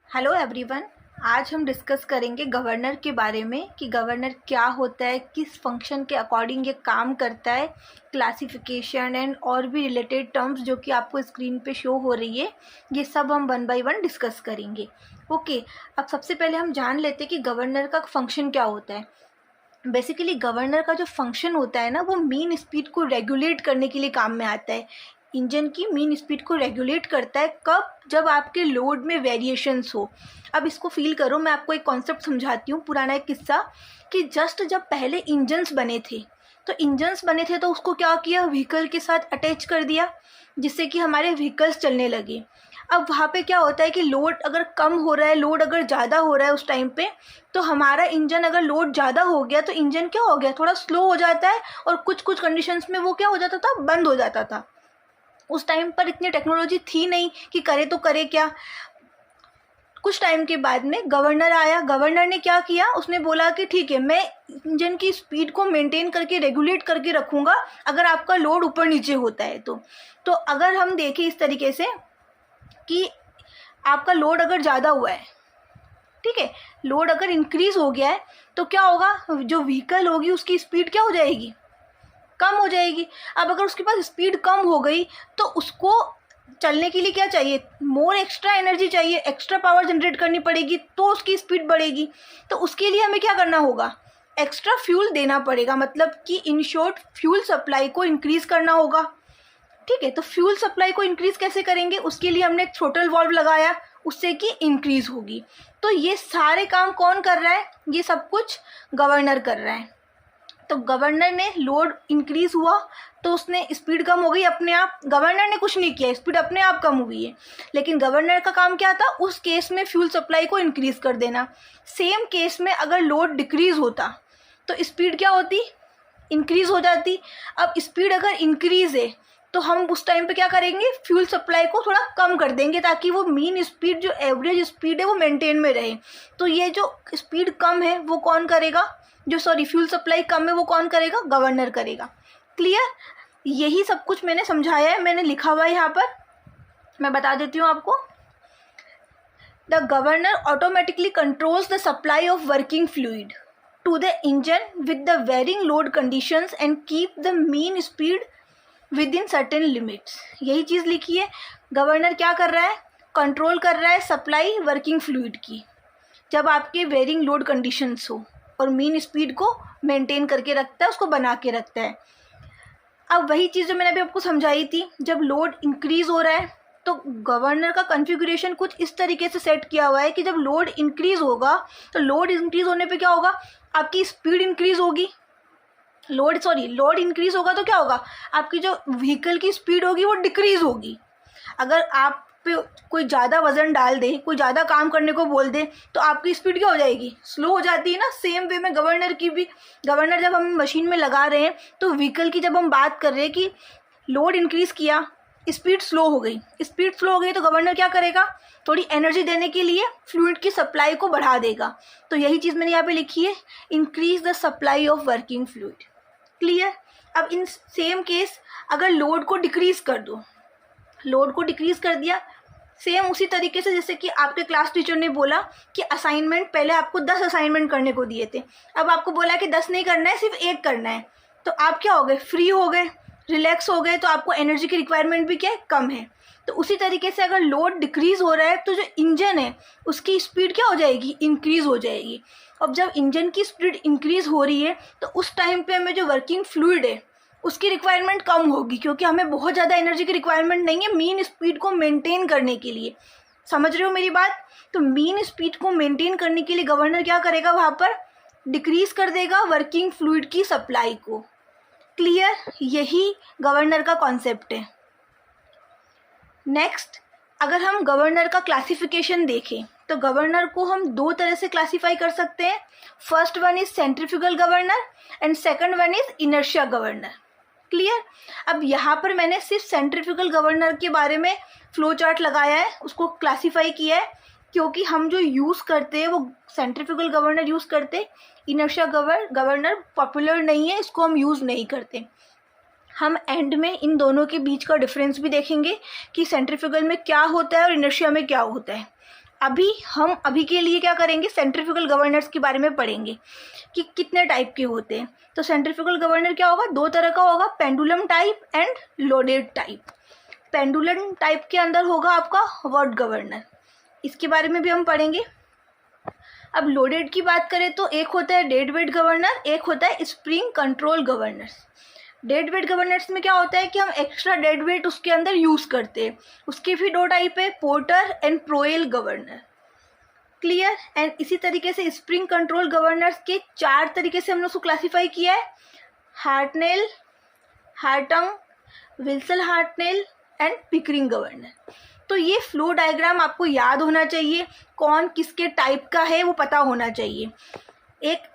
Hello everyone. आज हम discuss करेंगे गवर्नर के बारे में कि गवर्नर क्या होता है, किस फंक्शन के अकॉर्डिंग ये काम करता है, क्लासिफिकेशन एंड और भी रिलेटेड टर्म्स जो कि आपको स्क्रीन पे शो हो रही है, ये सब हम वन बाय वन डिस्कस करेंगे। ओके, अब सबसे पहले हम जान लेते हैं कि गवर्नर का फंक्शन क्या होता है। बेसिकली गवर्नर का जो फंक्शन होता है ना, वो मीन स्पीड को रेगुलेट करने के लिए काम में आता है। इंजन की मीन स्पीड को रेगुलेट करता है कब? जब आपके लोड में वेरिएशंस हो। अब इसको फील करो, मैं आपको एक कॉन्सेप्ट समझाती हूँ, पुराना एक किस्सा कि जस्ट जब पहले इंजन्स बने थे तो उसको क्या किया, व्हीकल के साथ अटैच कर दिया जिससे कि हमारे व्हीकल्स चलने लगे। अब वहाँ पे क्या होता है कि लोड अगर कम हो रहा है, लोड अगर ज़्यादा हो रहा है उस टाइम पे, तो हमारा इंजन अगर लोड ज़्यादा हो गया तो इंजन क्या हो गया, थोड़ा स्लो हो जाता है और कुछ कुछ कंडीशंस में वो क्या हो जाता था, बंद हो जाता था। उस टाइम पर इतनी टेक्नोलॉजी थी नहीं कि करे तो करे क्या। कुछ टाइम के बाद में गवर्नर आया। गवर्नर ने क्या किया, उसने बोला कि ठीक है, मैं इंजन की स्पीड को मेंटेन करके रेगुलेट करके रखूँगा अगर आपका लोड ऊपर नीचे होता है तो अगर हम देखें इस तरीके से कि आपका लोड अगर ज़्यादा हुआ है, ठीक है, लोड अगर इंक्रीज़ हो गया है तो क्या होगा, जो व्हीकल होगी उसकी स्पीड क्या हो जाएगी, कम हो जाएगी। अब अगर उसके पास स्पीड कम हो गई तो उसको चलने के लिए क्या चाहिए, मोर एक्स्ट्रा एनर्जी चाहिए, एक्स्ट्रा पावर जनरेट करनी पड़ेगी तो उसकी स्पीड बढ़ेगी। तो उसके लिए हमें क्या करना होगा, एक्स्ट्रा फ्यूल देना पड़ेगा, मतलब कि इन शॉर्ट फ्यूल सप्लाई को इंक्रीज़ करना होगा। ठीक है, तो फ्यूल सप्लाई को इंक्रीज़ कैसे करेंगे, उसके लिए हमने एक थ्रोटल वाल्व लगाया, उससे कि इंक्रीज़ होगी। तो ये सारे काम कौन कर रहा है, ये सब कुछ गवर्नर कर रहा है। तो गवर्नर ने लोड इंक्रीज़ हुआ तो उसने स्पीड कम हो गई अपने आप, गवर्नर ने कुछ नहीं किया, स्पीड अपने आप कम हुई है। लेकिन गवर्नर का काम क्या था, उस केस में फ्यूल सप्लाई को इंक्रीज़ कर देना। सेम केस में अगर लोड डिक्रीज़ होता तो स्पीड क्या होती, इंक्रीज़ हो जाती। अब स्पीड अगर इंक्रीज़ है तो हम उस टाइम पे क्या करेंगे, फ्यूल सप्लाई को थोड़ा कम कर देंगे ताकि वो मीन स्पीड, जो एवरेज स्पीड है, वो मेंटेन में रहे। तो ये जो स्पीड कम है वो कौन करेगा, फ्यूल सप्लाई कम है वो कौन करेगा, गवर्नर करेगा। क्लियर? यही सब कुछ मैंने समझाया है, मैंने लिखा हुआ है यहाँ पर, मैं बता देती हूँ आपको। The governor automatically controls the supply of working fluid to the engine with the varying load conditions and keep the mean speed within certain limits. यही चीज़ लिखी है। गवर्नर क्या कर रहा है, कंट्रोल कर रहा है सप्लाई वर्किंग फ्लूइड की जब आपके वेरिंग लोड कंडीशंस हो, और मीन स्पीड को मेंटेन करके रखता है, उसको बना के रखता है। अब वही चीज़ जो मैंने अभी आपको समझाई थी, जब लोड इंक्रीज़ हो रहा है तो गवर्नर का कॉन्फ़िगरेशन कुछ इस तरीके से सेट किया हुआ है कि जब लोड इंक्रीज़ होगा तो लोड इंक्रीज़ होने पे क्या होगा, आपकी स्पीड इंक्रीज़ होगी। लोड इंक्रीज़ होगा तो क्या होगा, आपकी जो व्हीकल की स्पीड होगी वो डिक्रीज़ होगी। अगर आप पे कोई ज़्यादा वज़न डाल दे, कोई ज़्यादा काम करने को बोल दे तो आपकी स्पीड क्या हो जाएगी, स्लो हो जाती है ना। सेम वे में गवर्नर की भी, गवर्नर जब हम मशीन में लगा रहे हैं तो व्हीकल की जब हम बात कर रहे हैं कि लोड इंक्रीज़ किया, स्पीड स्लो हो गई तो गवर्नर क्या करेगा, थोड़ी एनर्जी देने के लिए फ्लूइड की सप्लाई को बढ़ा देगा। तो यही चीज़ मैंने यहाँ पे लिखी है, increase the supply of working fluid. Clear? अब इन सेम केस अगर लोड को डिक्रीज़ कर दो, लोड को डिक्रीज़ कर दिया, सेम उसी तरीके से जैसे कि आपके क्लास टीचर ने बोला कि असाइनमेंट, पहले आपको 10 असाइनमेंट करने को दिए थे, अब आपको बोला कि 10 नहीं करना है, सिर्फ 1 करना है, तो आप क्या हो गए, फ्री हो गए, रिलैक्स हो गए, तो आपको एनर्जी की रिक्वायरमेंट भी क्या है, कम है। तो उसी तरीके से अगर लोड डिक्रीज़ हो रहा है तो जो इंजन है उसकी स्पीड क्या हो जाएगी, इंक्रीज़ हो जाएगी। अब जब इंजन की स्पीड इंक्रीज़ हो रही है तो उस टाइम पे हमें जो वर्किंग फ्लूइड है उसकी रिक्वायरमेंट कम होगी, क्योंकि हमें बहुत ज़्यादा एनर्जी की रिक्वायरमेंट नहीं है मीन स्पीड को मेंटेन करने के लिए। समझ रहे हो मेरी बात? तो मीन स्पीड को मेंटेन करने के लिए गवर्नर क्या करेगा, वहाँ पर डिक्रीज़ कर देगा वर्किंग फ्लूइड की सप्लाई को। क्लियर? यही गवर्नर का कॉन्सेप्ट है। नेक्स्ट, अगर हम गवर्नर का क्लासिफिकेशन देखें तो गवर्नर को हम 2 तरह से क्लासीफाई कर सकते हैं। First one is centrifugal governor and second one is inertia governor. Clear? अब यहाँ पर मैंने सिर्फ सेंट्रीफ्यूगल गवर्नर के बारे में फ्लो चार्ट लगाया है, उसको क्लासीफाई किया है, क्योंकि हम जो यूज़ करते हैं वो सेंट्रीफ्यूगल गवर्नर यूज़ करते, इनर्शिया गवर्नर पॉपुलर नहीं है, इसको हम यूज़ नहीं करते। हम एंड में इन दोनों के बीच का डिफरेंस भी देखेंगे कि सेंट्रीफ्यूगल में क्या होता है और इनर्शिया में क्या होता है। अभी के लिए क्या करेंगे, सेंट्रीफ्यूगल गवर्नर्स के बारे में पढ़ेंगे कि कितने टाइप के होते हैं। तो सेंट्रीफ्यूगल गवर्नर क्या होगा, दो तरह का होगा, pendulum type and loaded type. Pendulum type के अंदर होगा आपका वर्ड गवर्नर, इसके बारे में भी हम पढ़ेंगे। अब लोडेड की बात करें तो एक होता है डेड वेट गवर्नर, एक होता है spring control governors. Dead weight governors में क्या होता है कि हम एक्स्ट्रा डेड वेट उसके अंदर यूज़ करते हैं। उसके भी दो टाइप है, Porter and Proell governor. Clear. And इसी तरीके से स्प्रिंग कंट्रोल गवर्नर्स के चार तरीके से हम लोग उसको क्लासीफाई किया है, Hartnell, Hartung, Wilson Hartnell and Pickering governor. तो ये फ्लो डायग्राम आपको याद होना चाहिए, कौन किसके टाइप का है वो पता होना चाहिए। एक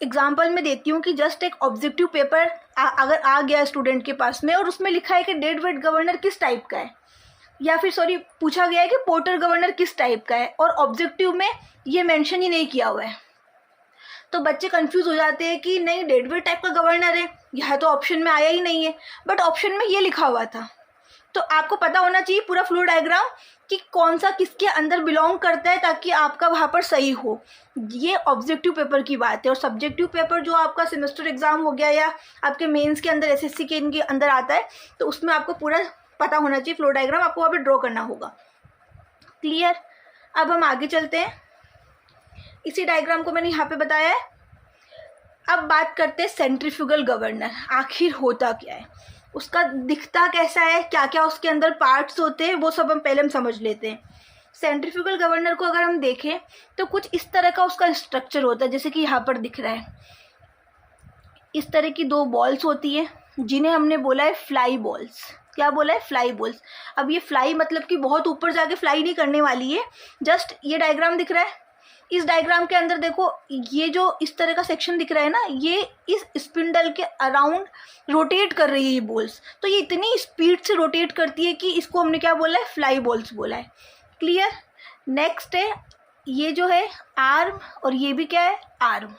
एग्जाम्पल मैं देती हूँ कि जस्ट एक ऑब्जेक्टिव पेपर अगर आ गया स्टूडेंट के पास में और उसमें लिखा है कि डेड वेट गवर्नर किस टाइप का है, या फिर पूछा गया है कि पोर्टर गवर्नर किस टाइप का है और ऑब्जेक्टिव में ये मेंशन ही नहीं किया हुआ है, तो बच्चे कंफ्यूज हो जाते हैं कि नहीं डेड वेट टाइप का गवर्नर है, यह तो ऑप्शन में आया ही नहीं है, बट ऑप्शन में ये लिखा हुआ था। तो आपको पता होना चाहिए पूरा फ्लो डायग्राम कि कौन सा किसके अंदर बिलोंग करता है, ताकि आपका वहाँ पर सही हो। ये ऑब्जेक्टिव पेपर की बात है। और सब्जेक्टिव पेपर जो आपका सेमेस्टर एग्जाम हो गया या आपके मेंस के अंदर एसएससी के इनके अंदर आता है, तो उसमें आपको पूरा पता होना चाहिए, फ्लो डायग्राम आपको वहाँ पर ड्रॉ करना होगा। क्लियर। अब हम आगे चलते हैं, इसी डायग्राम को मैंने यहाँ पे बताया है। अब बात करते हैं सेंट्रीफ्यूगल गवर्नर, आखिर होता क्या है, उसका दिखता कैसा है, क्या क्या उसके अंदर पार्ट्स होते हैं, वो सब हम पहले समझ लेते हैं। सेंट्रीफ्यूगल गवर्नर को अगर हम देखें तो कुछ इस तरह का उसका स्ट्रक्चर होता है, जैसे कि यहाँ पर दिख रहा है। इस तरह की दो बॉल्स होती है जिन्हें हमने बोला है फ्लाई बॉल्स। क्या बोला है, फ्लाई बॉल्स। अब ये फ्लाई मतलब कि बहुत ऊपर जाके फ्लाई नहीं करने वाली है, जस्ट ये डायग्राम दिख रहा है। इस डायग्राम के अंदर देखो, ये जो इस तरह का सेक्शन दिख रहा है ना, ये इस स्पिंडल के अराउंड रोटेट कर रही है ये बॉल्स। तो ये इतनी स्पीड से रोटेट करती है कि इसको हमने क्या बोला है, फ्लाई बॉल्स बोला है। क्लियर। नेक्स्ट है, ये जो है आर्म, और ये भी क्या है, आर्म।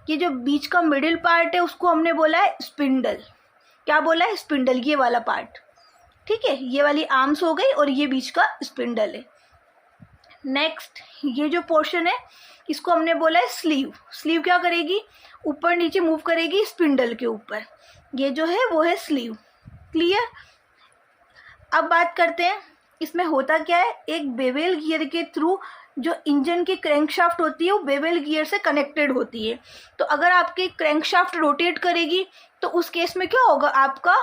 ये जो बीच का मिडिल पार्ट है उसको हमने बोला है स्पिंडल। क्या बोला है, स्पिंडल, ये वाला पार्ट। ठीक है, ये वाली आर्म्स हो गई और ये बीच का स्पिंडल है। नेक्स्ट, ये जो पोर्शन है इसको हमने बोला है स्लीव। स्लीव क्या करेगी, ऊपर नीचे मूव करेगी स्पिंडल के ऊपर, ये जो है वो है स्लीव। क्लियर। अब बात करते हैं इसमें होता क्या है, एक बेवेल गियर के थ्रू जो इंजन की क्रैंकशाफ्ट होती है वो बेवेल गियर से कनेक्टेड होती है। तो अगर आपकी क्रैंकशाफ्ट रोटेट करेगी तो उस केस में क्या होगा, आपका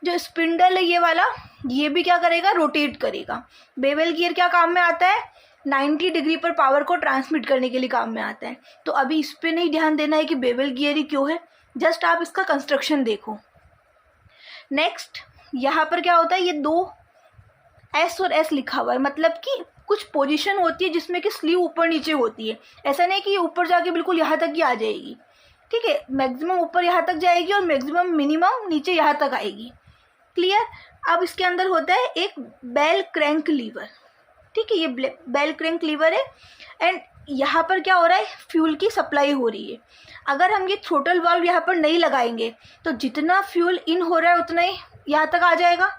जो स्पिंडल है ये वाला, ये भी क्या करेगा, रोटेट करेगा। बेवेल गियर क्या काम में आता है, 90 डिग्री पर पावर को ट्रांसमिट करने के लिए काम में आता है। तो अभी इस पर नहीं ध्यान देना है कि बेवेल गियर ही क्यों है, जस्ट आप इसका कंस्ट्रक्शन देखो। नेक्स्ट, यहाँ पर क्या होता है, ये दो एस और एस लिखा हुआ है, मतलब कि कुछ पोजीशन होती है जिसमें कि स्लीव ऊपर नीचे होती है। ऐसा नहीं कि ये ऊपर जाके बिल्कुल यहाँ तक ही आ जाएगी। ठीक है, मैक्सिमम ऊपर यहाँ तक जाएगी और मैक्सिमम मिनिमम नीचे यहाँ तक आएगी। क्लियर। अब इसके अंदर होता है एक बेल क्रैंक लीवर। ठीक है, ये बेल क्रैंक लीवर है। एंड यहाँ पर क्या हो रहा है, फ्यूल की सप्लाई हो रही है। अगर हम ये थ्रोटल वाल्व यहाँ पर नहीं लगाएंगे तो जितना फ्यूल इन हो रहा है उतना ही यहाँ तक आ जाएगा।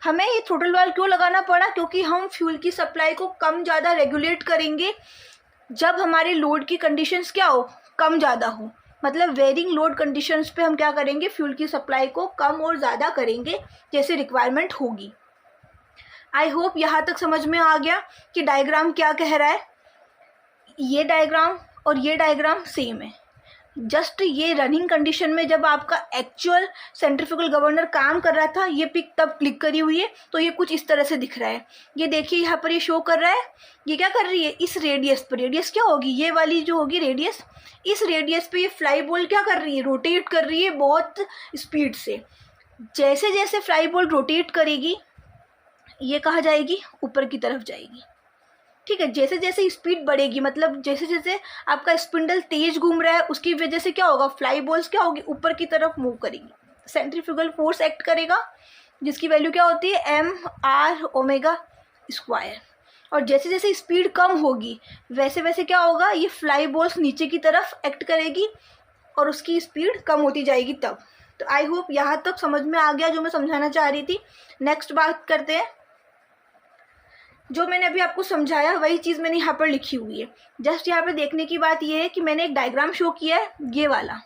हमें ये थ्रोटल वाल्व क्यों लगाना पड़ा, क्योंकि हम फ्यूल की सप्लाई को कम ज़्यादा रेगुलेट करेंगे जब हमारे लोड की कंडीशंस क्या हो, कम ज़्यादा हो। मतलब वेरिंग लोड कंडीशंस पे हम क्या करेंगे, फ्यूल की सप्लाई को कम और ज़्यादा करेंगे जैसे रिक्वायरमेंट होगी। आई होप यहाँ तक समझ में आ गया कि डायग्राम क्या कह रहा है। ये डायग्राम और ये डायग्राम सेम है, जस्ट ये रनिंग कंडीशन में जब आपका एक्चुअल सेंट्रीफ्यूगल गवर्नर काम कर रहा था, ये पिक तब क्लिक करी हुई है, तो ये कुछ इस तरह से दिख रहा है। ये देखिए यहाँ पर ये शो कर रहा है, ये क्या कर रही है, इस रेडियस पर, रेडियस क्या होगी, ये वाली जो होगी रेडियस, इस रेडियस पे ये फ्लाई बॉल क्या कर रही है, रोटेट कर रही है बहुत स्पीड से। जैसे जैसे फ्लाई बॉल रोटेट करेगी ये कहाँ जाएगी, ऊपर की तरफ जाएगी। ठीक है, जैसे जैसे स्पीड बढ़ेगी, मतलब जैसे जैसे आपका स्पिंडल तेज घूम रहा है उसकी वजह से क्या होगा, फ्लाई बॉल्स क्या होगी, ऊपर की तरफ मूव करेगी। सेंट्रीफ्यूगल फोर्स एक्ट करेगा जिसकी वैल्यू क्या होती है, mR⍵²। और जैसे जैसे स्पीड कम होगी वैसे वैसे क्या होगा, ये फ्लाई बॉल्स नीचे की तरफ एक्ट करेगी और उसकी स्पीड कम होती जाएगी तब। तो आई होप यहाँ तक समझ में आ गया जो मैं समझाना चाह रही थी। नेक्स्ट बात करते हैं, जो मैंने अभी आपको समझाया वही चीज़ मैंने यहाँ पर लिखी हुई है। जस्ट यहाँ पे देखने की बात ये है कि मैंने एक डायग्राम शो किया है, ये वाला।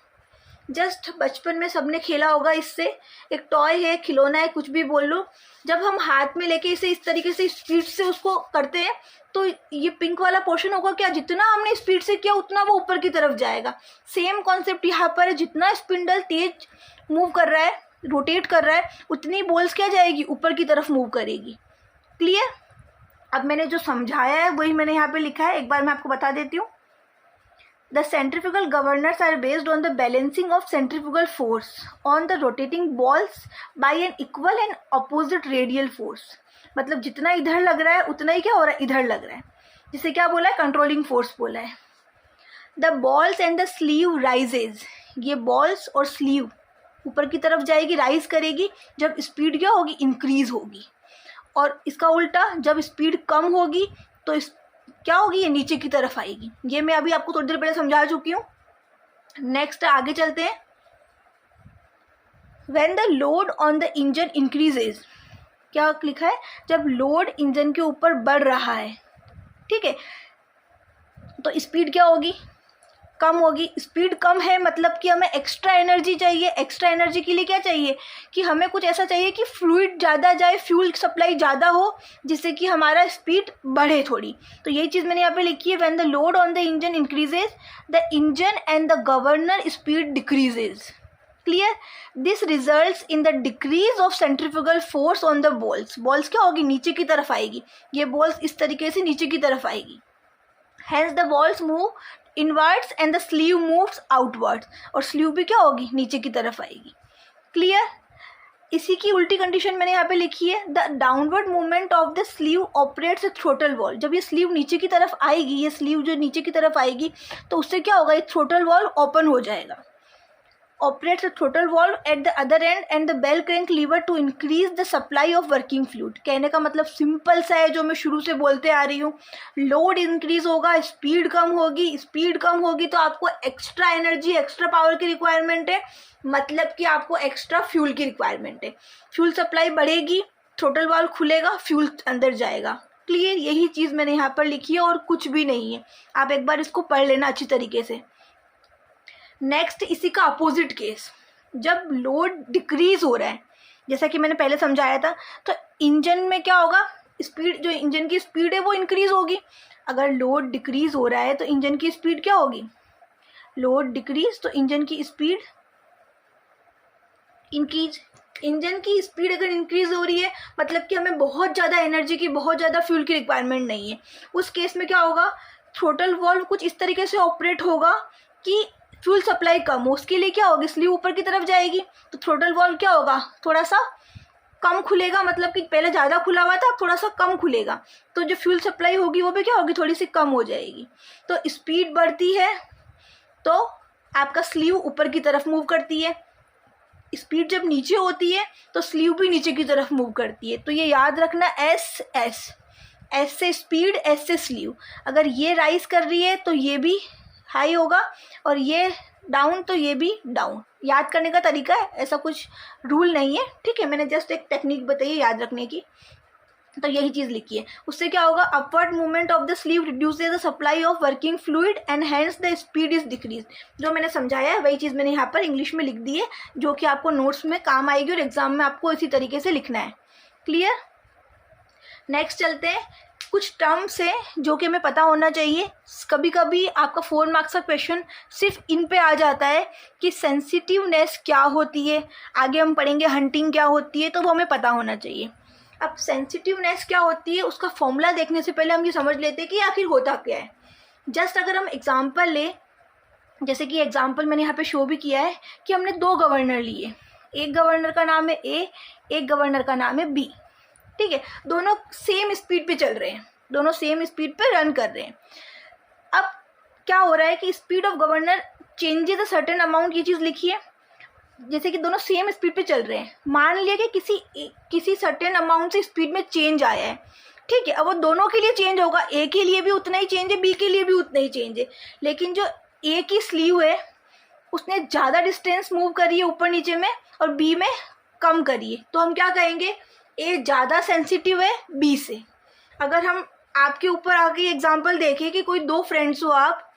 जस्ट बचपन में सबने खेला होगा इससे, एक टॉय है, खिलौना है, कुछ भी बोल लो। जब हम हाथ में लेके इसे इस तरीके से स्पीड से उसको करते हैं तो ये पिंक वाला पोर्शन होगा क्या, जितना हमने स्पीड से किया उतना वो ऊपर की तरफ जाएगा। सेम कॉन्सेप्ट यहाँ पर है, जितना स्पिंडल तेज मूव कर रहा है, रोटेट कर रहा है, उतनी बॉल्स क्या जाएगी, ऊपर की तरफ मूव करेगी। क्लियर? अब मैंने जो समझाया है वही मैंने यहाँ पे लिखा है, एक बार मैं आपको बता देती हूँ। The centrifugal governors are based on the balancing of centrifugal force on the rotating balls by an equal and opposite radial force। मतलब जितना इधर लग रहा है उतना ही क्या हो रहा है, इधर लग रहा है, जिसे क्या बोला है, कंट्रोलिंग फोर्स बोला है। The balls and the sleeve rises, ये balls और sleeve ऊपर की तरफ जाएगी, राइज करेगी जब स्पीड क्या होगी, इंक्रीज होगी। और इसका उल्टा, जब स्पीड कम होगी तो इस क्या होगी, ये नीचे की तरफ आएगी। ये मैं अभी आपको थोड़ी देर पहले समझा चुकी हूँ। नेक्स्ट आगे चलते हैं। When the load on the engine increases, क्या लिखा है, जब लोड इंजन के ऊपर बढ़ रहा है, ठीक है, तो स्पीड क्या होगी, कम होगी। स्पीड कम है मतलब कि हमें एक्स्ट्रा एनर्जी चाहिए। एक्स्ट्रा एनर्जी के लिए क्या चाहिए कि हमें कुछ ऐसा चाहिए कि फ्लूइड ज़्यादा जाए, फ्यूल सप्लाई ज़्यादा हो, जिससे कि हमारा स्पीड बढ़े थोड़ी। तो यही चीज़ मैंने यहाँ पे लिखी है, when the load on the engine increases the engine and the governor speed decreases. Clear? This results in the decrease of centrifugal force on the balls. Balls क्या होगी, नीचे की तरफ आएगी, ये बॉल्स इस तरीके से नीचे की तरफ आएगी। Hence the balls move inwards and the sleeve moves outwards, और स्लीव भी क्या होगी, नीचे की तरफ आएगी। क्लियर? इसी की उल्टी कंडीशन मैंने यहाँ पे लिखी है, the downward movement of the sleeve operates A throttle valve. जब ये स्लीव नीचे की तरफ आएगी, ये स्लीव जो नीचे की तरफ आएगी तो उससे क्या होगा, ये थ्रोटल वॉल्व ओपन हो जाएगा। operates a throttle valve at the other end and the bell crank lever to increase the supply of working fluid। कहने का मतलब सिंपल सा है, जो मैं शुरू से बोलते आ रही हूँ। लोड इंक्रीज होगा, स्पीड कम होगी, स्पीड कम होगी तो आपको एक्स्ट्रा एनर्जी, एक्स्ट्रा पावर की रिक्वायरमेंट है, मतलब कि आपको एक्स्ट्रा फ्यूल की रिक्वायरमेंट है। फ्यूल सप्लाई बढ़ेगी, थ्रोटल वाल्व खुलेगा, फ्यूल अंदर जाएगा। क्लियर? यही चीज़ मैंने यहाँ पर लिखी है और कुछ भी नहीं है। आप एक बार इसको पढ़ लेना अच्छी तरीके से। नेक्स्ट, इसी का अपोजिट केस, जब लोड डिक्रीज हो रहा है, जैसा कि मैंने पहले समझाया था, तो इंजन में क्या होगा, स्पीड, जो इंजन की स्पीड है वो इंक्रीज होगी। अगर लोड डिक्रीज हो रहा है तो इंजन की स्पीड क्या होगी, लोड डिक्रीज तो इंजन की स्पीड इंक्रीज। इंजन की स्पीड अगर इंक्रीज हो रही है मतलब कि हमें बहुत ज़्यादा एनर्जी की, बहुत ज़्यादा फ्यूल की रिक्वायरमेंट नहीं है। उस केस में क्या होगा, थ्रोटल वॉल्व कुछ इस तरीके से ऑपरेट होगा कि फ्यूल सप्लाई कम हो। उसके लिए क्या होगी, स्लीव ऊपर की तरफ जाएगी तो थ्रोटल वॉल्व क्या होगा, थोड़ा सा कम खुलेगा, मतलब कि पहले ज़्यादा खुला हुआ था, थोड़ा सा कम खुलेगा, तो जो फ्यूल सप्लाई होगी वो भी क्या होगी, थोड़ी सी कम हो जाएगी। तो स्पीड बढ़ती है तो आपका स्लीव ऊपर की तरफ मूव करती है। स्पीड जब नीचे होती है तो स्लीव भी नीचे की तरफ मूव करती है। तो ये याद रखना, एस एस, एस से स्पीड, एस से स्लीव। अगर ये राइज कर रही है तो ये भी हाई होगा, और ये डाउन तो ये भी डाउन। याद करने का तरीका है, ऐसा कुछ रूल नहीं है, ठीक है, मैंने जस्ट एक टेक्निक बताई है याद रखने की। तो यही चीज़ लिखी है। उससे क्या होगा, upward movement of the sleeve reduces the supply of working fluid and hence the speed is decrease. जो मैंने समझाया है वही चीज़ मैंने यहाँ पर इंग्लिश में लिख दी है, जो कि आपको नोट्स में काम आएगी और एग्जाम में आपको इसी तरीके से लिखना है। क्लियर? नेक्स्ट चलते हैं, कुछ टर्म्स हैं जो कि हमें पता होना चाहिए। कभी कभी आपका 4 मार्क्स का क्वेश्चन सिर्फ इन पे आ जाता है कि सेंसिटिवनेस क्या होती है, आगे हम पढ़ेंगे हंटिंग क्या होती है, तो वो हमें पता होना चाहिए। अब सेंसिटिवनेस क्या होती है उसका फॉर्मूला देखने से पहले हम ये समझ लेते हैं कि आखिर होता क्या है। जस्ट अगर हम एग्जांपल लें, जैसे कि एग्जांपल मैंने यहाँ पे शो भी किया है कि हमने 2 गवर्नर लिए, एक गवर्नर का नाम है ए, एक गवर्नर का नाम है बी, ठीक है, दोनों सेम स्पीड पे चल रहे हैं, दोनों सेम स्पीड पे रन कर रहे हैं। अब क्या हो रहा है कि speed of governor changes a certain amount, ये चीज़ लिखी है। जैसे कि दोनों सेम स्पीड पे चल रहे हैं, मान लिया कि किसी सर्टेन अमाउंट से स्पीड में चेंज आया है, ठीक है, अब वो दोनों के लिए चेंज होगा, ए के लिए भी उतना ही चेंज है, बी के लिए भी उतना ही चेंज है। लेकिन जो ए की स्लीव है उसने ज़्यादा डिस्टेंस मूव करी है ऊपर नीचे में और बी में कम करी है, तो हम क्या कहेंगे, ए ज़्यादा सेंसिटिव है बी से। अगर हम आपके ऊपर आके एग्जांपल देखें कि कोई दो फ्रेंड्स हो, आप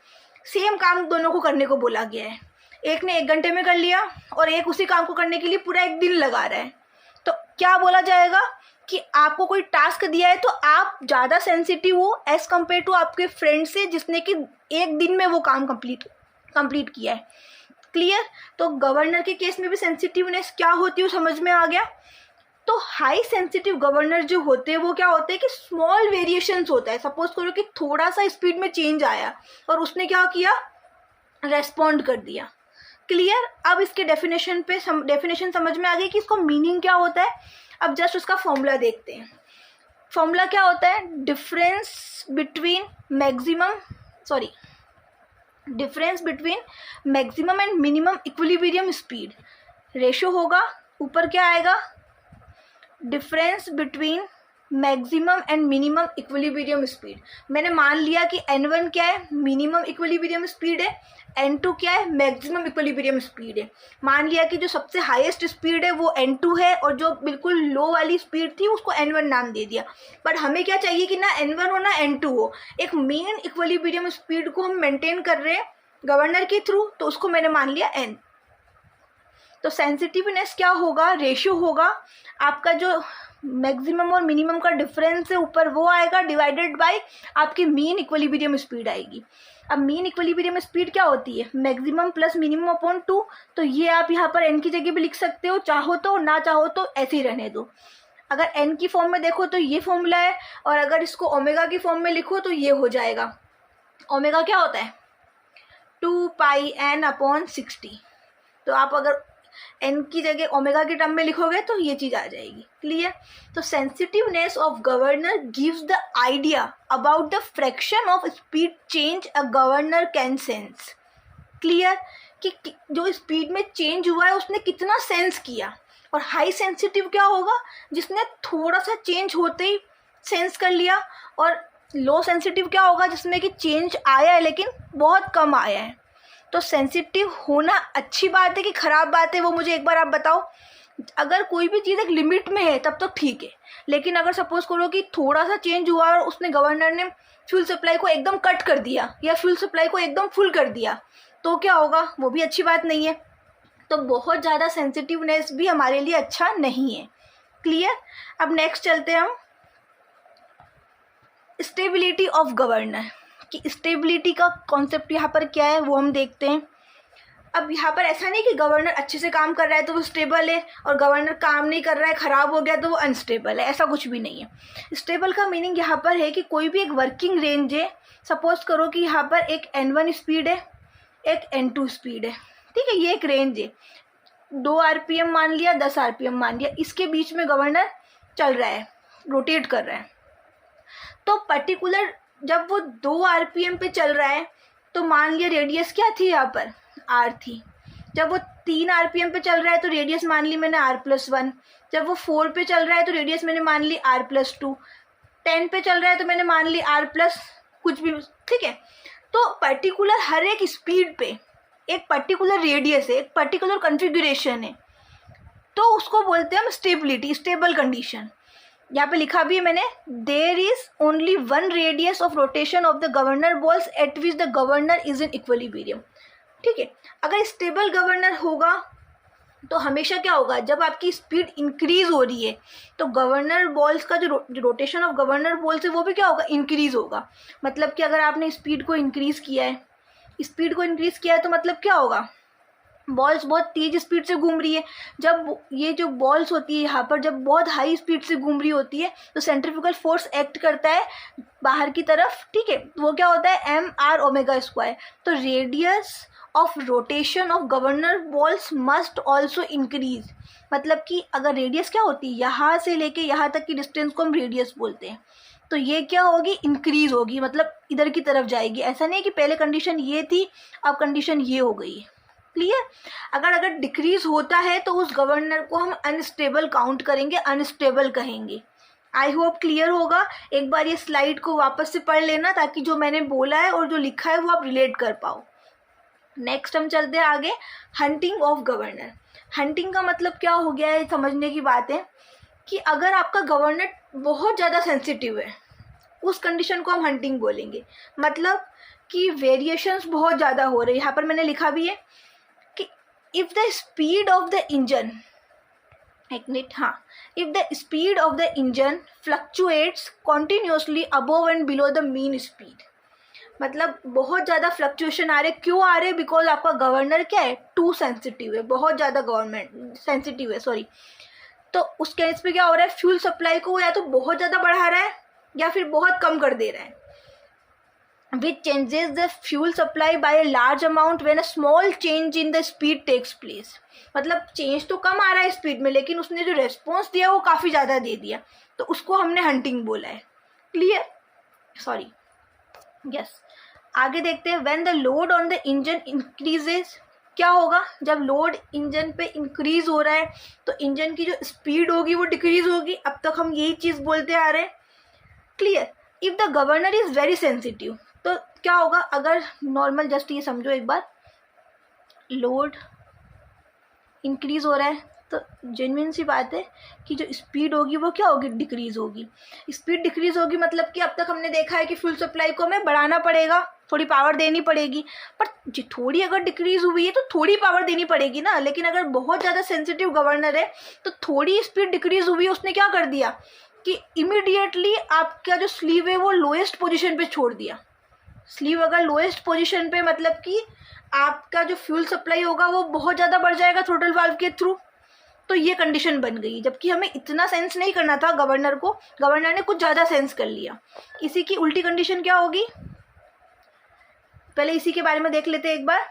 सेम काम दोनों को करने को बोला गया है, एक ने 1 घंटे में कर लिया और एक उसी काम को करने के लिए पूरा 1 दिन लगा रहा है, तो क्या बोला जाएगा कि आपको कोई टास्क दिया है तो आप ज़्यादा सेंसिटिव हो एज कम्पेयर टू आपके फ्रेंड से जिसने कि 1 दिन में वो काम कंप्लीट किया है। क्लियर? तो गवर्नर के केस में भी सेंसिटिवनेस क्या होती है समझ में आ गया। तो हाई सेंसिटिव गवर्नर जो होते हैं वो क्या होते हैं कि स्मॉल वेरिएशंस होता है। सपोज करो कि थोड़ा सा स्पीड में चेंज आया और उसने क्या किया, रेस्पॉन्ड कर दिया। क्लियर? अब इसके डेफिनेशन समझ में आ गई कि इसको मीनिंग क्या होता है। अब जस्ट उसका फॉर्मूला देखते हैं। फॉर्मूला क्या होता है, difference between maximum and minimum equilibrium speed. Ratio होगा, ऊपर क्या आएगा, difference between maximum and minimum equilibrium speed. मैंने मान लिया कि n1 क्या है, मिनिमम इक्विलिब्रियम स्पीड है, n2 क्या है, मैक्सिमम इक्विलिब्रियम स्पीड है। मान लिया कि जो सबसे हाईएस्ट स्पीड है वो n2 है और जो बिल्कुल लो वाली स्पीड थी उसको n1 नाम दे दिया। बट हमें क्या चाहिए कि ना n1 हो ना n2 हो, एक मेन इक्विलिब्रियम स्पीड को हम मेंटेन कर रहे हैं गवर्नर के थ्रू, तो उसको मैंने मान लिया n। तो सेंसिटिवनेस क्या होगा, रेशियो होगा, आपका जो मैक्सिमम और मिनिमम का डिफरेंस है ऊपर वो आएगा, डिवाइडेड बाय आपकी मीन इक्विलिब्रियम स्पीड आएगी। अब मीन इक्विलिब्रियम स्पीड क्या होती है, मैक्सिमम प्लस मिनिमम अपॉन 2। तो ये आप यहाँ पर n की जगह भी लिख सकते हो, चाहो तो, ना चाहो तो ऐसे ही रहने दो। अगर n की फॉर्म में देखो तो ये फॉर्मूला है, और अगर इसको ओमेगा की फॉर्म में लिखो तो ये हो जाएगा। ओमेगा क्या होता है, 2 पाई n अपॉन 60। तो आप अगर n की जगह ओमेगा के टर्म में लिखोगे तो ये चीज़ आ जाएगी। क्लियर? तो sensitiveness of governor gives the idea about the fraction of speed change a governor can sense. Clear? कि जो स्पीड में चेंज हुआ है उसने कितना सेंस किया। और हाई सेंसिटिव क्या होगा, जिसने थोड़ा सा चेंज होते ही सेंस कर लिया। और लो सेंसिटिव क्या होगा, जिसमें कि चेंज आया है लेकिन बहुत कम आया है। तो सेंसिटिव होना अच्छी बात है कि ख़राब बात है, वो मुझे एक बार आप बताओ। अगर कोई भी चीज़ एक लिमिट में है तब तो ठीक है, लेकिन अगर सपोज करो कि थोड़ा सा चेंज हुआ और उसने गवर्नर ने फ्यूल सप्लाई को एकदम कट कर दिया या फ्यूल सप्लाई को एकदम फुल कर दिया, तो क्या होगा, वो भी अच्छी बात नहीं है। तो बहुत ज़्यादा सेंसिटिवनेस भी हमारे लिए अच्छा नहीं है। क्लियर? अब नेक्स्ट चलते हैं हम स्टेबिलिटी ऑफ गवर्नर, कि स्टेबिलिटी का कॉन्सेप्ट यहाँ पर क्या है वो हम देखते हैं। अब यहाँ पर ऐसा नहीं कि गवर्नर अच्छे से काम कर रहा है तो वो स्टेबल है और गवर्नर काम नहीं कर रहा है, ख़राब हो गया तो वो अनस्टेबल है, ऐसा कुछ भी नहीं है। स्टेबल का मीनिंग यहाँ पर है कि कोई भी एक वर्किंग रेंज है। सपोज करो कि यहाँ पर एक n1 स्पीड है, एक n2 स्पीड है, ठीक है, ये एक रेंज है। 2 RPM मान लिया, 10 RPM मान लिया, इसके बीच में गवर्नर चल रहा है, रोटेट कर रहा है। तो पर्टिकुलर जब वो 2 RPM पे चल रहा है तो मान लिया रेडियस क्या थी यहाँ पर, r थी। जब वो 3 RPM पे चल रहा है तो रेडियस मान ली मैंने r+1। जब वो 4 पे चल रहा है तो रेडियस मैंने मान ली r+2। 10 पे चल रहा है तो मैंने मान ली r+ कुछ भी, ठीक है। तो पर्टिकुलर हर एक स्पीड पे एक पर्टिकुलर रेडियस है, एक पर्टिकुलर कन्फिगुरेशन है, तो उसको बोलते हैं हम स्टेबिलिटी, स्टेबल कंडीशन। यहाँ पे लिखा भी है मैंने, there is only 1 radius of rotation of the governor balls at which the governor is in equilibrium. ठीक है, अगर स्टेबल गवर्नर होगा तो हमेशा क्या होगा, जब आपकी स्पीड इंक्रीज हो रही है तो गवर्नर बॉल्स का जो रोटेशन ऑफ गवर्नर बॉल्स है वो भी क्या होगा, इंक्रीज होगा। मतलब कि अगर आपने स्पीड को इंक्रीज किया है तो मतलब क्या होगा, बॉल्स बहुत तेज स्पीड से घूम रही है। जब ये जो बॉल्स होती है यहाँ पर जब बहुत हाई स्पीड से घूम रही होती है तो सेंट्रीफ्यूगल फोर्स एक्ट करता है बाहर की तरफ, ठीक है, वो क्या होता है mr²। तो radius of rotation of governor balls must also increase. मतलब कि अगर रेडियस क्या होती है, यहाँ से लेके यहाँ तक की डिस्टेंस को हम रेडियस बोलते हैं, तो ये क्या होगी, इंक्रीज होगी, मतलब इधर की तरफ जाएगी। ऐसा नहीं कि पहले कंडीशन ये थी अब कंडीशन ये हो गई। क्लियर? अगर डिक्रीज होता है तो उस गवर्नर को हम अनस्टेबल काउंट करेंगे, अनस्टेबल कहेंगे। आई होप क्लियर होगा। एक बार ये स्लाइड को वापस से पढ़ लेना ताकि जो मैंने बोला है और जो लिखा है वो आप रिलेट कर पाओ। नेक्स्ट हम चलते हैं आगे, हंटिंग ऑफ गवर्नर। हंटिंग का मतलब क्या हो गया है, समझने की बात है कि अगर आपका गवर्नर बहुत ज़्यादा सेंसिटिव है, उस कंडीशन को हम हंटिंग बोलेंगे। मतलब कि वेरिएशंस बहुत ज़्यादा हो रही है। यहाँ पर मैंने लिखा भी है कि if the speed of the engine, एक मिनट, हाँ, if the speed of the engine fluctuates continuously above and below the mean speed, मतलब बहुत ज़्यादा फ्लक्चुएशन आ रहे। क्यों आ रहे? बिकॉज आपका गवर्नर क्या है, टू सेंसिटिव है, बहुत ज़्यादा गवर्नमेंट सेंसिटिव है, सॉरी। तो उस केस पे क्या हो रहा है, फ्यूल सप्लाई को या तो बहुत ज़्यादा बढ़ा रहा है या फिर बहुत कम कर दे रहा है। Which changes the fuel supply by a large amount when a small change in the speed takes place, मतलब चेंज तो कम आ रहा है स्पीड में, लेकिन उसने जो रेस्पॉन्स दिया वो काफ़ी ज़्यादा दे दिया, तो उसको हमने हंटिंग बोला है। क्लियर? Sorry, yes. आगे देखते हैं, when the load on the engine increases, क्या होगा जब लोड इंजन पे इंक्रीज हो रहा है तो इंजन की जो स्पीड होगी वो डिक्रीज होगी। अब तक हम यही चीज़ बोलते आ रहे हैं। Clear? If the governor is very sensitive, तो क्या होगा, अगर नॉर्मल जस्ट ये समझो एक बार, लोड इंक्रीज हो रहा है तो जेन्युइन सी बात है कि जो स्पीड होगी वो क्या होगी, डिक्रीज होगी। स्पीड डिक्रीज होगी मतलब कि अब तक हमने देखा है कि फ्यूल सप्लाई को हमें बढ़ाना पड़ेगा, थोड़ी पावर देनी पड़ेगी, पर थोड़ी अगर डिक्रीज हुई है तो थोड़ी पावर देनी पड़ेगी ना। लेकिन अगर बहुत ज़्यादा सेंसिटिव गवर्नर है तो थोड़ी स्पीड डिक्रीज हुई है, उसने क्या कर दिया कि इमीडिएटली आपका जो स्लीव है वो लोएस्ट पोजीशन पे छोड़ दिया। स्लीव अगर लोएस्ट पोजीशन पे, मतलब कि आपका जो फ्यूल सप्लाई होगा वो बहुत ज़्यादा बढ़ जाएगा थ्रोटल वाल्व के थ्रू, तो ये कंडीशन बन गई। जबकि हमें इतना सेंस नहीं करना था गवर्नर को, गवर्नर ने कुछ ज़्यादा सेंस कर लिया। इसी की उल्टी कंडीशन क्या होगी, पहले इसी के बारे में देख लेते हैं एक बार।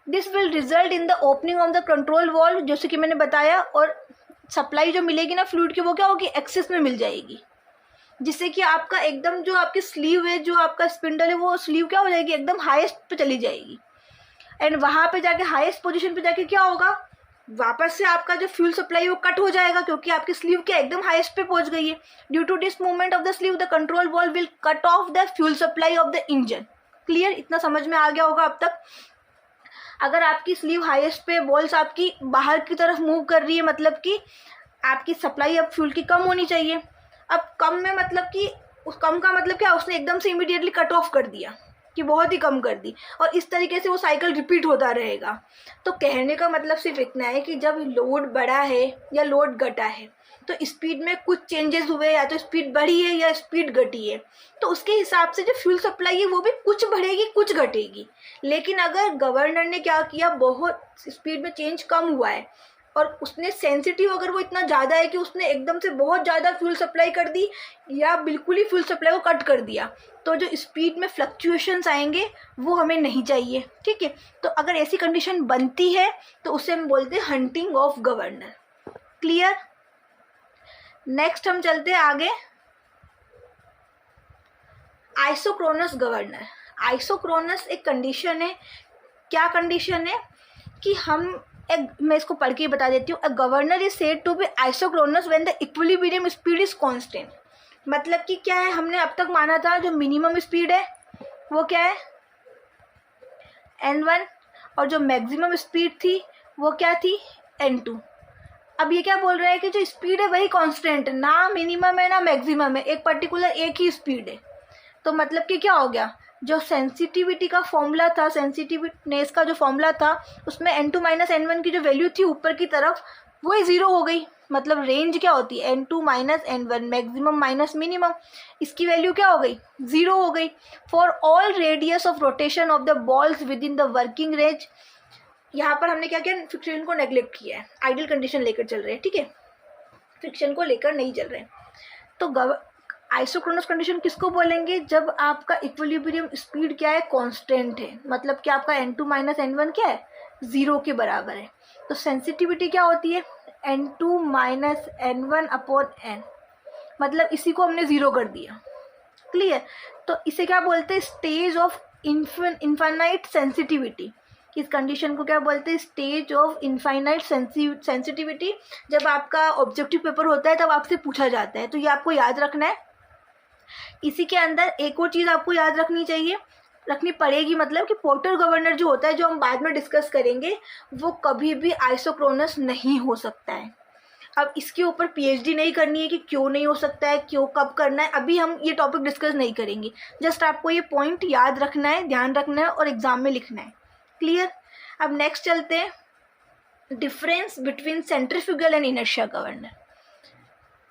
This will result in the opening of the control valve, जैसे कि मैंने बताया, और सप्लाई जो मिलेगी ना फ्लूइड की वो क्या होगी, एक्सेस में मिल जाएगी, जिससे कि आपका एकदम जो आपकी स्लीव है, जो आपका स्पिंडल है, वो स्लीव क्या हो जाएगी, एकदम हाईएस्ट पे चली जाएगी। एंड वहाँ पे जाके हाईएस्ट पोजीशन पे जाके क्या होगा, वापस से आपका जो फ्यूल सप्लाई वो कट हो जाएगा, क्योंकि आपकी स्लीव क्या एकदम हाईएस्ट पे पहुंच गई है। Due to this movement of the sleeve the control valve will cut off the fuel supply of the engine. Clear? इतना समझ में आ गया होगा अब तक। अगर आपकी स्लीव हाईएस्ट पे, बॉल्स आपकी बाहर की तरफ मूव कर रही है, मतलब कि आपकी सप्लाई अब फ्यूल की कम होनी चाहिए। अब कम में मतलब कि उस कम का मतलब क्या, उसने एकदम से इमीडिएटली कट ऑफ कर दिया कि बहुत ही कम कर दी, और इस तरीके से वो साइकिल रिपीट होता रहेगा। तो कहने का मतलब सिर्फ इतना है कि जब लोड बढ़ा है या लोड घटा है तो स्पीड में कुछ चेंजेस हुए, या तो स्पीड बढ़ी है या स्पीड घटी है, तो उसके हिसाब से जो फ्यूल सप्लाई है वो भी कुछ बढ़ेगी कुछ घटेगी। लेकिन अगर गवर्नर ने क्या किया, बहुत स्पीड में चेंज कम हुआ है और उसने सेंसिटिव, अगर वो इतना ज़्यादा है कि उसने एकदम से बहुत ज़्यादा फ्यूल सप्लाई कर दी या बिल्कुल ही फ्यूल सप्लाई को कट कर दिया, तो जो स्पीड में फ्लक्चुएशंस आएंगे वो हमें नहीं चाहिए। ठीक है? तो अगर ऐसी कंडीशन बनती है तो उसे हम बोलते हैं hunting of governor. Clear? Next हम चलते हैं आगे, आइसोक्रोनस गवर्नर। आइसोक्रोनस एक कंडीशन है। क्या कंडीशन है कि मैं इसको पढ़ के बता देती हूँ। A governor is said to be isochronous when the equilibrium speed is constant. मतलब कि क्या है, हमने अब तक माना था जो मिनिमम स्पीड है वो क्या है, n1, और जो मैक्सिमम स्पीड थी वो क्या थी, n2। अब ये क्या बोल रहा है कि जो स्पीड है वही कांस्टेंट है, ना मिनिमम है ना मैक्सिमम है, एक पर्टिकुलर एक ही स्पीड है। तो मतलब कि क्या हो गया, जो सेंसिटिविटी का फॉर्मूला था, सेंसिटिवनेस का जो फॉर्मूला था, उसमें n2 माइनस n1 की जो वैल्यू थी ऊपर की तरफ वही ज़ीरो हो गई। मतलब रेंज क्या होती है, n2 minus n1, maximum minus minimum, इसकी वैल्यू क्या हो गई, ज़ीरो हो गई। For all radius of rotation of the balls with in the working range. यहाँ पर हमने क्या किया, फ्रिक्शन को नेग्लेक्ट किया है, आइडियल कंडीशन लेकर चल रहे हैं। ठीक है? फ्रिक्शन को लेकर नहीं चल रहे। तो आइसोक्रोनस कंडीशन किसको बोलेंगे, जब आपका इक्विलिब्रियम स्पीड क्या है, कांस्टेंट है, मतलब कि आपका n2 माइनस n1 क्या है, ज़ीरो के बराबर है। तो सेंसिटिविटी क्या होती है, n2 minus n1 upon n, मतलब इसी को हमने ज़ीरो कर दिया। क्लियर? तो इसे क्या बोलते हैं, स्टेज ऑफ इनफाइनाइट सेंसिटिविटी। इस कंडीशन को क्या बोलते हैं, स्टेज ऑफ इनफाइनाइट सेंसिटिविटी। जब आपका ऑब्जेक्टिव पेपर होता है तब आपसे पूछा जाता है, तो ये आपको याद रखना है। इसी के अंदर एक और चीज़ आपको याद रखनी पड़ेगी, मतलब कि पोर्टर गवर्नर जो होता है, जो हम बाद में डिस्कस करेंगे, वो कभी भी आइसोक्रोनस नहीं हो सकता है। अब इसके ऊपर पीएचडी नहीं करनी है कि क्यों नहीं हो सकता है, क्यों कब करना है, अभी हम ये टॉपिक डिस्कस नहीं करेंगे। जस्ट आपको ये पॉइंट याद रखना है, ध्यान रखना है और एग्जाम में लिखना है। क्लियर। अब नेक्स्ट चलते हैं, difference between centrifugal and inertia governor.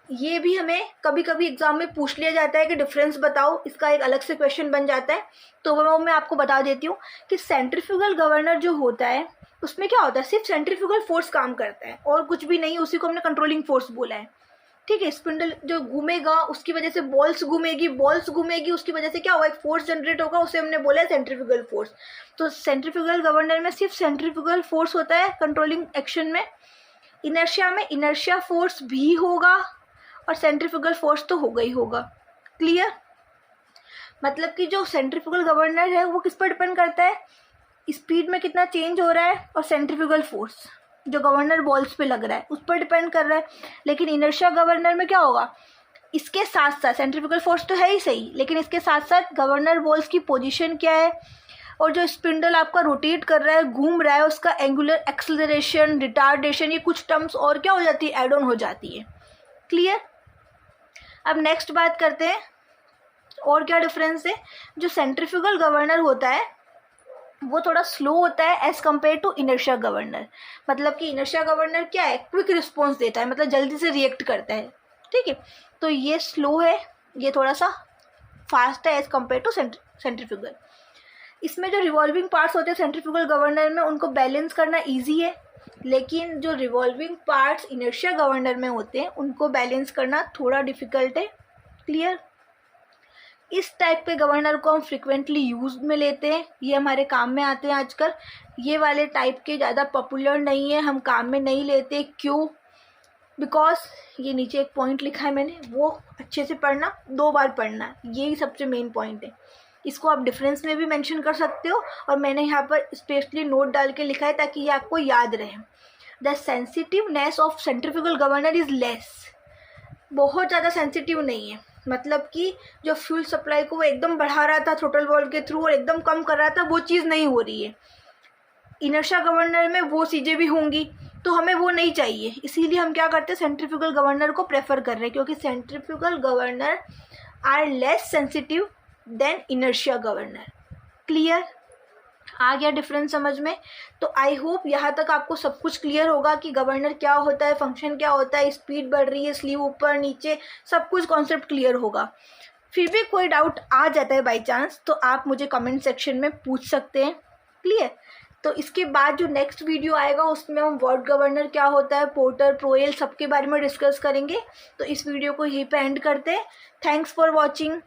ये भी हमें कभी कभी एग्जाम में पूछ लिया जाता है कि डिफरेंस बताओ, इसका एक अलग से क्वेश्चन बन जाता है। तो वो मैं आपको बता देती हूँ कि सेंट्रीफ्यूगल गवर्नर जो होता है उसमें क्या होता है, सिर्फ सेंट्रीफ्यूगल फोर्स काम करता है और कुछ भी नहीं, उसी को हमने कंट्रोलिंग फोर्स बोला है। ठीक है, स्पिंडल जो घूमेगा उसकी वजह से बॉल्स घूमेगी उसकी वजह से क्या होगा, एक फोर्स जनरेट होगा, उसे हमने बोला है सेंट्रीफ्यूगल फोर्स। तो सेंट्रीफ्यूगल गवर्नर में सिर्फ सेंट्रीफ्यूगल फोर्स होता है कंट्रोलिंग एक्शन में। इनर्शिया में इनर्शिया फोर्स भी होगा और सेंट्रीफ्यूगल फोर्स तो होगा ही होगा। क्लियर। मतलब कि जो सेंट्रीफ्यूगल गवर्नर है वो किस पर डिपेंड करता है, स्पीड में कितना चेंज हो रहा है, और सेंट्रीफ्यूगल फोर्स जो गवर्नर बॉल्स पे लग रहा है उस पर डिपेंड कर रहा है। लेकिन इनर्शिया गवर्नर में क्या होगा, इसके साथ साथ सेंट्रीफ्यूगल फोर्स तो है ही सही, लेकिन इसके साथ साथ गवर्नर बॉल्स की पोजीशन क्या है और जो स्पिंडल आपका रोटेट कर रहा है, घूम रहा है, उसका एंगुलर एक्सेलरेशन, रिटार्डेशन, ये कुछ टर्म्स और क्या हो जाती है, एड ऑन हो जाती है। क्लियर। अब नेक्स्ट बात करते हैं और क्या डिफरेंस है। जो सेंट्रीफ्यूगल गवर्नर होता है वो थोड़ा स्लो होता है as compare to inertia governor. मतलब कि इनर्शिया गवर्नर क्या है, क्विक रिस्पॉन्स देता है, मतलब जल्दी से रिएक्ट करता है। ठीक है, तो ये स्लो है, ये थोड़ा सा फास्ट है एज कम्पेयर टू सेंट्रीफ्यूगल। इसमें जो रिवॉल्विंग पार्ट्स होते हैं सेंट्रीफ्यूगल गवर्नर में, उनको बैलेंस करना ईजी है, लेकिन जो रिवॉल्विंग पार्ट्स इनर्शिया गवर्नर में होते हैं उनको बैलेंस करना थोड़ा डिफिकल्ट है। क्लियर। इस टाइप के गवर्नर को हम फ्रिक्वेंटली यूज में लेते हैं, ये हमारे काम में आते हैं आजकल। ये वाले टाइप के ज़्यादा पॉपुलर नहीं है, हम काम में नहीं लेते। क्यों? बिकॉज ये नीचे एक पॉइंट लिखा है मैंने, वो अच्छे से पढ़ना, 2 बार पढ़ना, यही सबसे मेन पॉइंट है। इसको आप डिफरेंस में भी मेंशन कर सकते हो और मैंने यहाँ पर स्पेशली नोट डाल के लिखा है ताकि ये आपको याद रहे। The sensitiveness of centrifugal governor is less. बहुत ज़्यादा सेंसिटिव नहीं है, मतलब कि जो फ्यूल सप्लाई को वो एकदम बढ़ा रहा था थ्रोटल वॉल्व के थ्रू और एकदम कम कर रहा था, वो चीज़ नहीं हो रही है। इनर्शिया गवर्नर में वो चीज़ें भी होंगी, तो हमें वो नहीं चाहिए, इसीलिए हम क्या करते हैं, सेंट्रीफ्यूगल गवर्नर को प्रेफर कर रहे हैं, क्योंकि centrifugal governor are less sensitive than inertia governor. Clear. आ गया डिफरेंस समझ में? तो आई होप यहाँ तक आपको सब कुछ क्लियर होगा कि गवर्नर क्या होता है, फंक्शन क्या होता है, स्पीड बढ़ रही है, स्लीव ऊपर नीचे, सब कुछ कॉन्सेप्ट क्लियर होगा। फिर भी कोई डाउट आ जाता है बाय चांस, तो आप मुझे कमेंट सेक्शन में पूछ सकते हैं। क्लियर। तो इसके बाद जो नेक्स्ट वीडियो आएगा उसमें हम वर्ड गवर्नर क्या होता है, पोर्टर, प्रोएल, सबके बारे में डिस्कस करेंगे। तो इस वीडियो को यहीं पे एंड करते हैं। Thanks for watching.